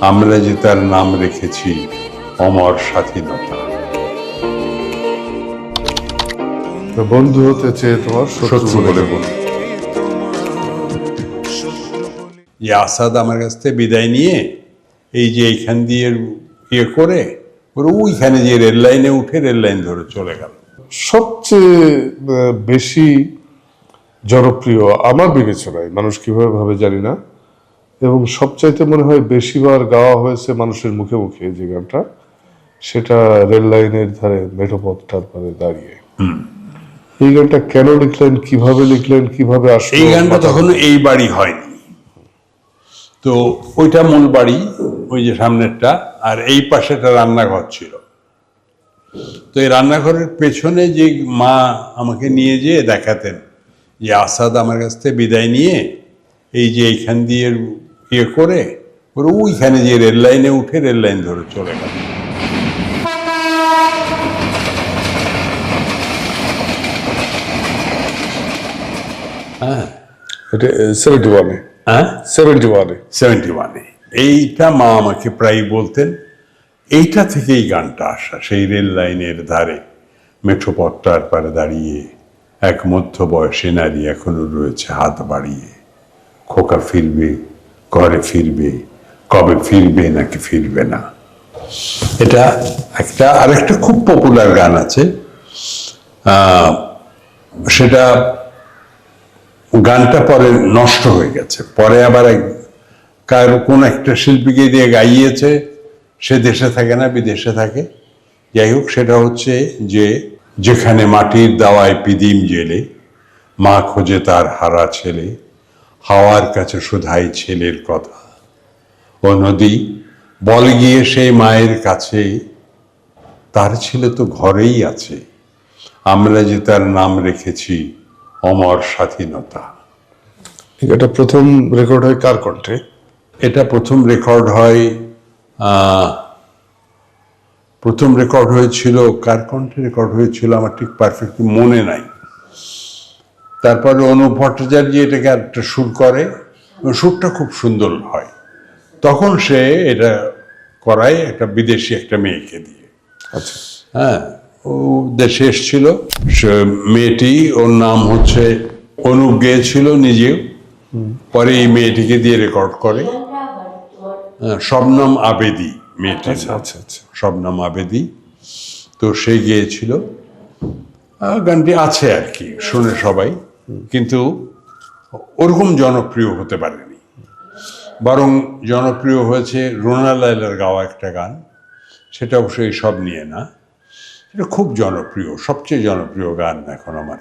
আমরা যে তার নাম রেখেছি অমর স্বাধীনতা। বন্ধু হতে চেয়ে তোমার শত্রু বলে বল। যে আসাদ আমার কাছ থেকে বিদায় নিয়ে এই যে এইখান দিয়ে ইয়ে করে ওইখানে যে রেল লাইনে উঠে রেল লাইন ধরে চলে গেল। সবচেয়ে বেশি জনপ্রিয় আমার বিবেচনায়, মানুষ কিভাবে ভাবে জানি না, এবং সবচাইতে মনে হয় বেশিবার গাওয়া হয়েছে মানুষের মুখে মুখে যে গানটা, সেটা রেল লাইনের ধারে মেঠোপথটার পরে দাঁড়িয়ে। এই গানটা কেন লিখলেন, কিভাবে লিখলেন, কিভাবে আসলো? এই গানটা তখন এই বাড়ি হয়নি, তো ওইটা মূল বাড়ি, ওই যে সামনেরটা, আর এই পাশে একটা রান্নাঘর ছিল। তো এই রান্নাঘরের পেছনে যে মা আমাকে নিয়ে যেয়ে দেখাতেন যে আসাদ আমার কাছ থেকে বিদায় নিয়ে এই যে এইখান দিয়ে ইয়ে করে ওইখানে যে রেল লাইনে উঠে রেল লাইন ধরে চলে গেল। হ্যাঁ, এটা 71-এ। হ্যাঁ 71-এ। 71-এ এইটা মা আমাকে প্রায় বলতেন। এইটা থেকেই গানটা আসা, সেই রেল লাইনের ধারে মেঠোপথটার পারে দাঁড়িয়ে এক মধ্যবয়সী নারী এখনো রয়েছে হাত বাড়িয়ে। খোকা ফিরবে, ঘরে ফিরবে, কবে ফিরবে নাকি ফিরবে না। এটা একটা আরেকটা খুব পপুলার গান আছে, সেটা গানটা পরে নষ্ট হয়ে গেছে, পরে আবার কোন একটা শিল্পীকে দিয়ে গাইয়েছে, সে দেশে থাকে না, বিদেশে থাকে। যাই হোক, সেটা হচ্ছে যে যেখানে মাটির দাওয়ায় পিদিম জেলে, মা খোঁজে তার হারা ছেলে, হাওয়ার কাছে শোধাই ছেলের কথা। ও নদী বল গিয়ে সেই মায়ের কাছে, তার ছেলে তো ঘরেই আছে, আমরা যে তার নাম রেখেছি অমর স্বাধীনতা। এটা প্রথম রেকর্ড হয় কার কণ্ঠে? এটা প্রথম রেকর্ড হয়েছিল কার কণ্ঠে রেকর্ড হয়েছিল আমার ঠিক পারফেক্টলি মনে নাই। তারপরে অনুপ ভট্টাচার্য এটাকে একটা সুর করে, সুরটা খুব সুন্দর হয়। তখন সে এটা করায় একটা বিদেশি একটা মেয়েকে দিয়ে। আচ্ছা। হ্যাঁ, ও দেশে এসেছিল, সে মেয়েটি, ওর নাম হচ্ছে অনুপ গেয়েছিল নিজেও, পরে এই মেয়েটিকে দিয়ে রেকর্ড করে। শবনম আবেদী মেয়েটি। আচ্ছা আচ্ছা আচ্ছা। শবনম আবেদী, তো সে গিয়েছিল। গানটি আছে আর কি, শুনে সবাই, কিন্তু ওরকম জনপ্রিয় হতে পারেনি। বরং জনপ্রিয় হয়েছে রুনা লায়লার গাওয়া একটা গান, সেটা অবশ্যই সব নিয়ে না, এটা খুব জনপ্রিয়, সবচেয়ে জনপ্রিয় গান এখন আমার।